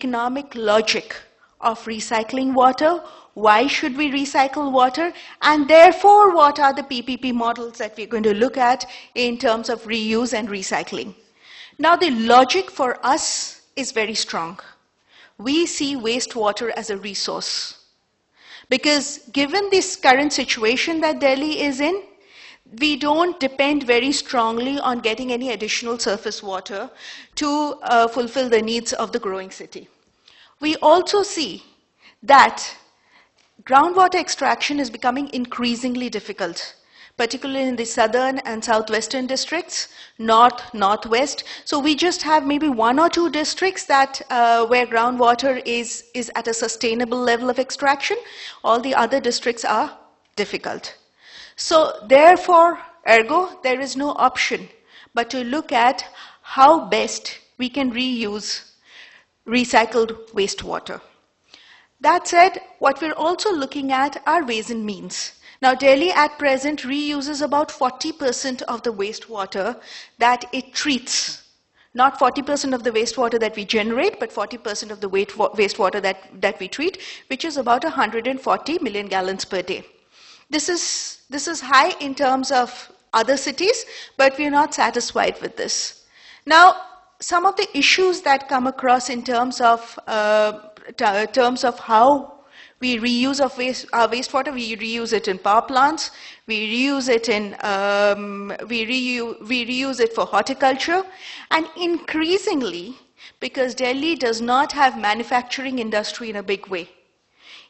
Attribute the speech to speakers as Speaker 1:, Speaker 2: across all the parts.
Speaker 1: economic logic of recycling water, why should we recycle water, and therefore what are the PPP models that we're going to look at in terms of reuse and recycling. Now the logic for us is very strong. We see wastewater as a resource. Because given this current situation that Delhi is in, we don't depend very strongly on getting any additional surface water to fulfill the needs of the growing city. We also see that groundwater extraction is becoming increasingly difficult, particularly in the southern and southwestern districts, north, northwest. So we just have maybe 1 or 2 districts that where groundwater is at a sustainable level of extraction. All the other districts are difficult. So therefore, ergo, there is no option but to look at how best we can reuse recycled wastewater. That said, what we're also looking at are ways and means. Now, Delhi at present reuses about 40% of the wastewater that it treats. Not 40% of the wastewater that we generate, but 40% of the wastewater that we treat, which is about 140 million gallons per day. This is high in terms of other cities, but we're not satisfied with this. Now, some of the issues that come across in terms of how we reuse our wastewater, we reuse it in power plants, we reuse it we reuse it for horticulture, and increasingly, because Delhi does not have manufacturing industry in a big way,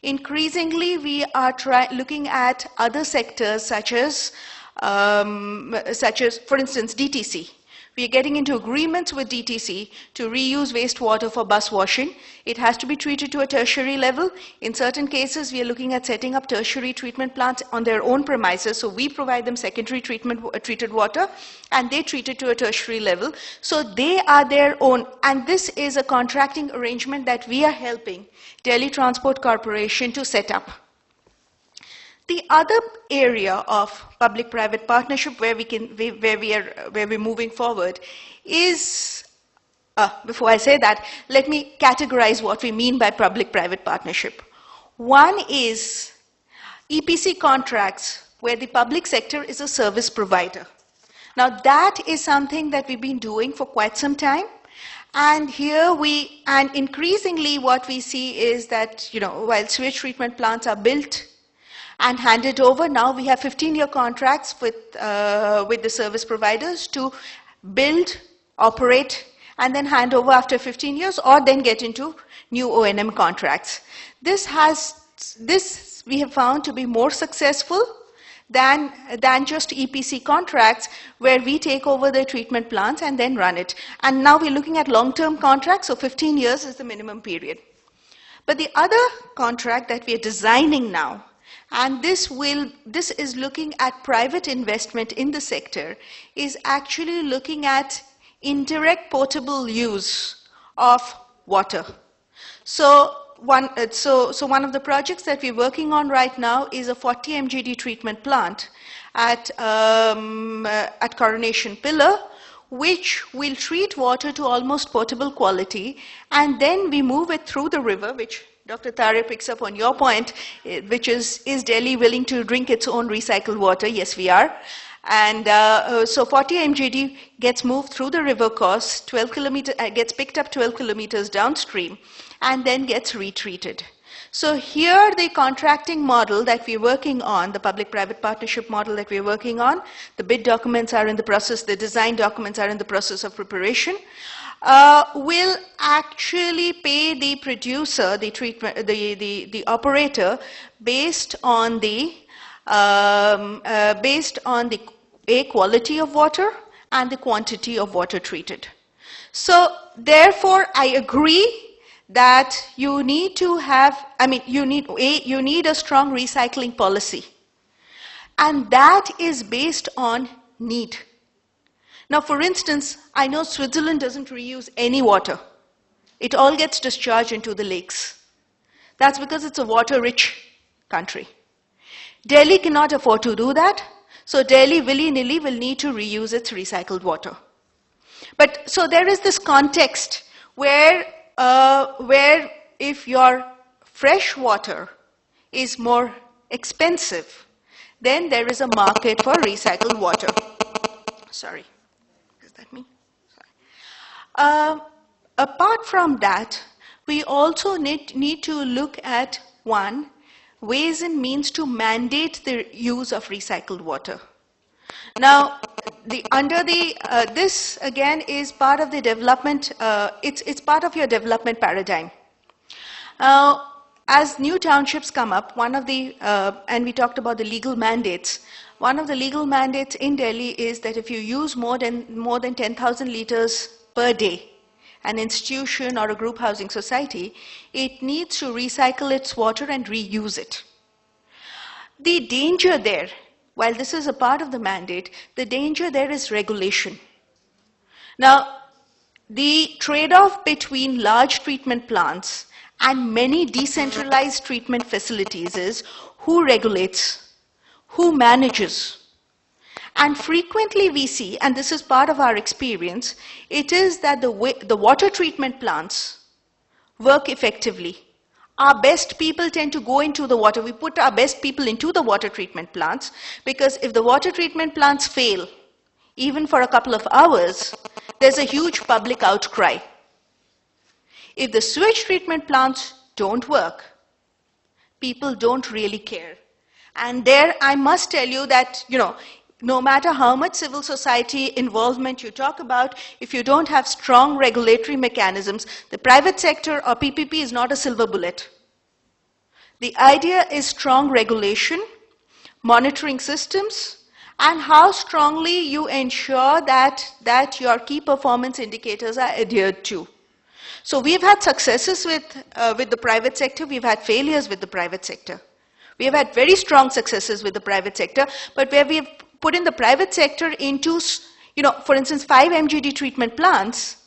Speaker 1: increasingly we are looking at other sectors such as, for instance, DTC. We are getting into agreements with DTC to reuse wastewater for bus washing. It has to be treated to a tertiary level. In certain cases, we are looking at setting up tertiary treatment plants on their own premises. So we provide them secondary treated water, and they treat it to a tertiary level. So they are their own. And this is a contracting arrangement that we are helping Delhi Transport Corporation to set up. The other area of public-private partnership where we're moving forward is, before I say that, let me categorize what we mean by public-private partnership. One is EPC contracts where the public sector is a service provider. Now that is something that we've been doing for quite some time. And increasingly what we see is that, while sewage treatment plants are built and handed over, now we have 15-year contracts with the service providers to build, operate, and then hand over after 15 years, or then get into new O&M contracts. This we have found to be more successful than just EPC contracts where we take over the treatment plants and then run it. And now we're looking at long-term contracts, so 15 years is the minimum period. But the other contract that we are designing now, and this is looking at private investment in the sector, is actually looking at indirect potable use of water. So one of the projects that we're working on right now is a 40 MGD treatment plant at Coronation Pillar, which will treat water to almost potable quality, and then we move it through the river, which Dr. Tare picks up on your point, which is Delhi willing to drink its own recycled water? Yes, we are. And so 40 MGD gets moved through the river course, gets picked up 12 kilometers downstream, and then gets retreated. So here the contracting model that we're working on, the public-private partnership model that we're working on, the bid documents are in the process, the design documents are in the process of preparation, will actually pay the producer, the operator, based on the quality of water and the quantity of water treated. So therefore, I agree that you need to have, you need a strong recycling policy. And that is based on need. Now, for instance, I know Switzerland doesn't reuse any water. It all gets discharged into the lakes. That's because it's a water-rich country. Delhi cannot afford to do that, so Delhi willy-nilly will need to reuse its recycled water. But so there is this context where where if your fresh water is more expensive, then there is a market for recycled water. Sorry, is that me? Sorry. Apart from that, we also need to look at, one, ways and means to mandate the use of recycled water. Now, this again is part of the development, it's part of your development paradigm. Now, as new townships come up, and we talked about the legal mandates, one of the legal mandates in Delhi is that if you use more than 10,000 liters per day, an institution or a group housing society, it needs to recycle its water and reuse it. The danger there, while this is a part of the mandate, the danger there is regulation. Now, the trade-off between large treatment plants and many decentralized treatment facilities is who regulates, who manages. And frequently we see, and this is part of our experience, it is that the water treatment plants work effectively. Our best people tend to go into the water. We put our best people into the water treatment plants because if the water treatment plants fail, even for a couple of hours, there's a huge public outcry. If the sewage treatment plants don't work, people don't really care. And there I must tell you that, no matter how much civil society involvement you talk about, if you don't have strong regulatory mechanisms, the private sector or PPP is not a silver bullet. The idea is strong regulation, monitoring systems, and how strongly you ensure that your key performance indicators are adhered to. So we've had successes with the private sector, we've had failures with the private sector. We have had very strong successes with the private sector, but where we have put in the private sector into, for instance, 5 MGD treatment plants,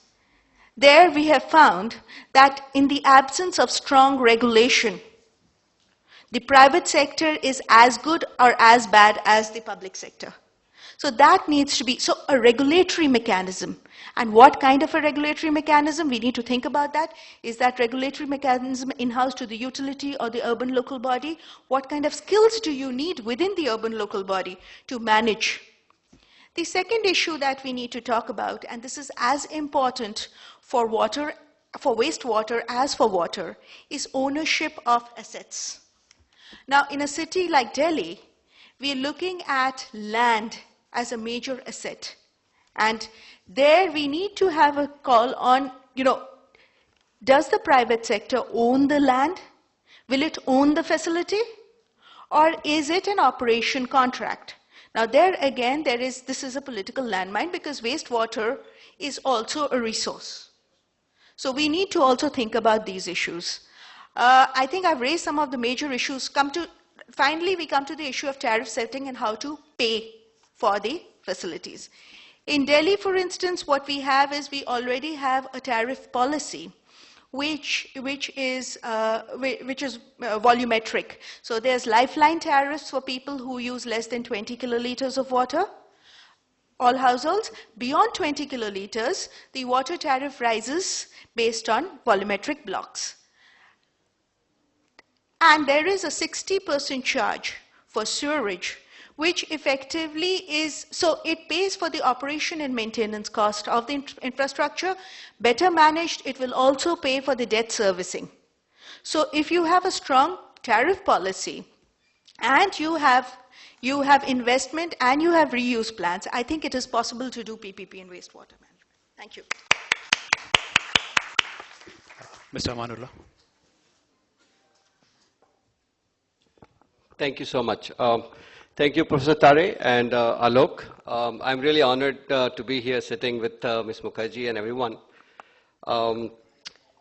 Speaker 1: there we have found that in the absence of strong regulation, the private sector is as good or as bad as the public sector. So that needs to be, a regulatory mechanism. And what kind of a regulatory mechanism? We need to think about that. Is that regulatory mechanism in-house to the utility or the urban local body? What kind of skills do you need within the urban local body to manage? The second issue that we need to talk about, and this is as important for wastewater as for water, is ownership of assets. Now, in a city like Delhi, we are looking at land as a major asset. And there we need to have a call on, does the private sector own the land? Will it own the facility? Or is it an operation contract? Now there again, this is a political landmine because wastewater is also a resource. So we need to also think about these issues. I think I've raised some of the major issues. Finally, we come to the issue of tariff setting and how to pay for the facilities. In Delhi, for instance, what we have is we already have a tariff policy which is volumetric. So there's lifeline tariffs for people who use less than 20 kiloliters of water, all households. Beyond 20 kiloliters, the water tariff rises based on volumetric blocks. And there is a 60% charge for sewerage, which effectively is, so it pays for the operation and maintenance cost of the infrastructure. Better managed, it will also pay for the debt servicing. So if you have a strong tariff policy and you have investment and you have reuse plans, I think it is possible to do PPP in wastewater management. Thank you.
Speaker 2: Mr. Amanullah.
Speaker 3: Thank you so much. Thank you, Professor Tare and Alok. I'm really honored to be here sitting with Ms. Mukherjee and everyone.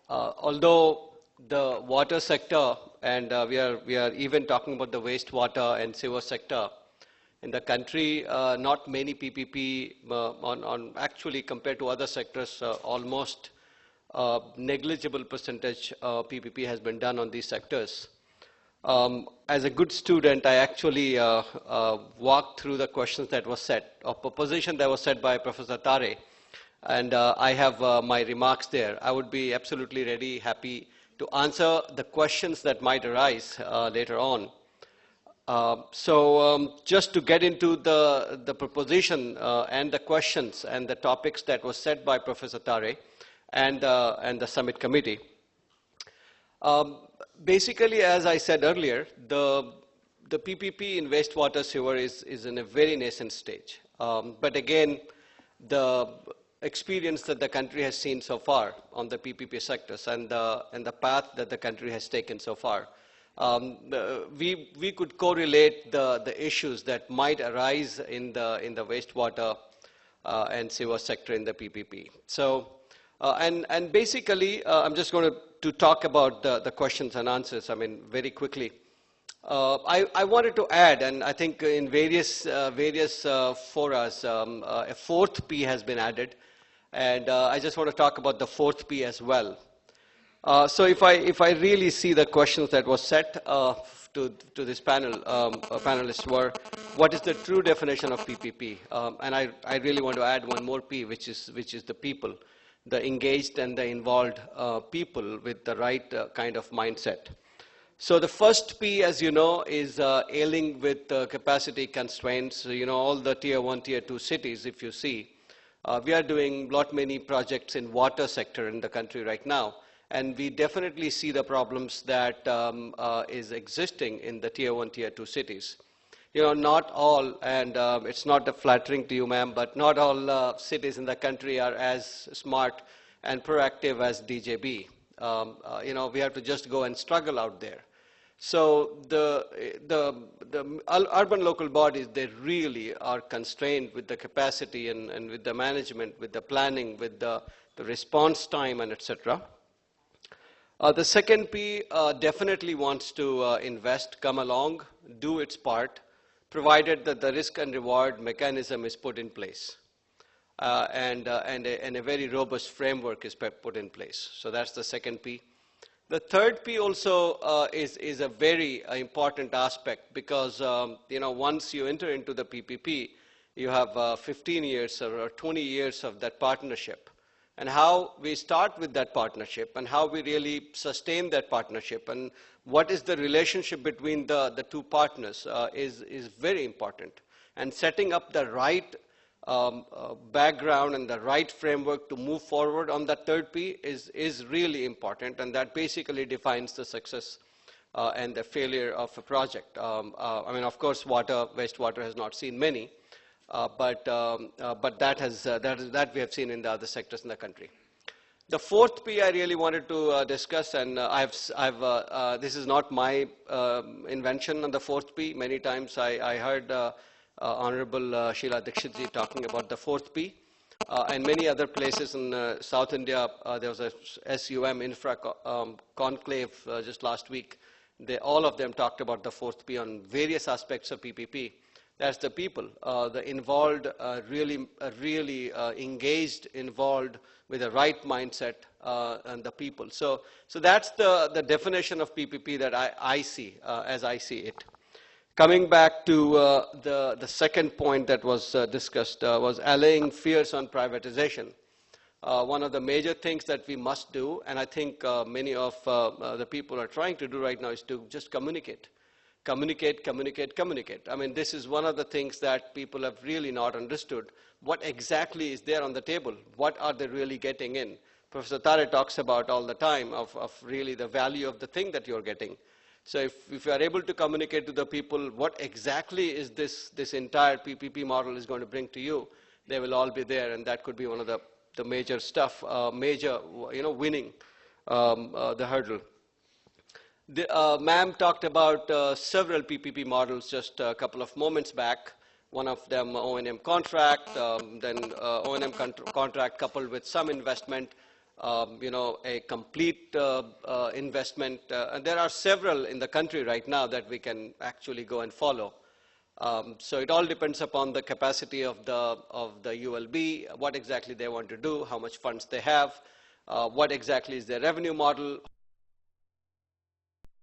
Speaker 3: Although the water sector, and we are even talking about the wastewater and sewer sector, in the country, not many PPP, actually compared to other sectors, almost negligible percentage PPP has been done on these sectors. As a good student, I actually walked through the questions that were set, or proposition that was set by Professor Tare, And I have my remarks there. I would be absolutely ready, happy to answer the questions that might arise later on. Just to get into the proposition and the questions and the topics that was set by Professor Tare and the summit committee. Basically, as I said earlier, the PPP in wastewater sewer is in a very nascent stage. But again, the experience that the country has seen so far on the PPP sectors and the path that the country has taken so far, we could correlate the issues that might arise in the wastewater and sewer sector in the PPP. So, and basically, I'm just going to talk about the questions and answers, I mean, very quickly. I wanted to add, and I think in various forums, a fourth P has been added, and I just want to talk about the fourth P as well. So if I really see the questions that was set to this panel, panelists were, what is the true definition of PPP? And I really want to add one more P, which is the people, the engaged and the involved people with the right kind of mindset. So the first P, as you know, is ailing with capacity constraints. So, you know, all the tier 1, tier 2 cities, if you see, we are doing many projects in water sector in the country right now. And we definitely see the problems that is existing in the tier 1, tier 2 cities. You know, not all, and it's not flattering to you, ma'am, but not all cities in the country are as smart and proactive as DJB. You know, we have to just go and struggle out there. So the urban local bodies, they really are constrained with the capacity and with the management, with the planning, with the response time, and etc. The second P definitely wants to invest, come along, do its part, provided that the risk and reward mechanism is put in place. And a very robust framework is put in place. So that's the second P. The third P also is a very important aspect because, you know, once you enter into the PPP, you have 15 years or 20 years of that partnership. And how we start with that partnership and how we really sustain that partnership and what is the relationship between the two partners is very important. And setting up the right background and the right framework to move forward on that third P is really important, and that basically defines the success and the failure of a project. I mean, of course, wastewater has not seen many, but that we have seen in the other sectors in the country. The fourth P I really wanted to discuss, and this is not my invention on the fourth P. Many times I heard Honorable Sheila Dikshit ji talking about the fourth P. And many other places in South India, there was a SUM infra conclave just last week. All of them talked about the fourth P on various aspects of PPP. That's the people, the involved, really engaged, involved with the right mindset, and the people. So that's the definition of PPP that I see, as I see it. Coming back to the second point that was discussed was allaying fears on privatization. One of the major things that we must do, and I think many of the people are trying to do right now, is to just communicate. Communicate. I mean, this is one of the things that people have really not understood. What exactly is there on the table? What are they really getting in? Professor Tare talks about all the time of really the value of the thing that you're getting. So if you are able to communicate to the people what exactly is this entire PPP model is going to bring to you, they will all be there, and that could be one of the major stuff, winning the hurdle. Ma'am talked about several PPP models just a couple of moments back. One of them O&M contract, then O&M contract coupled with some investment, a complete investment. And there are several in the country right now that we can actually go and follow. So it all depends upon the capacity of the ULB, what exactly they want to do, how much funds they have, what exactly is their revenue model,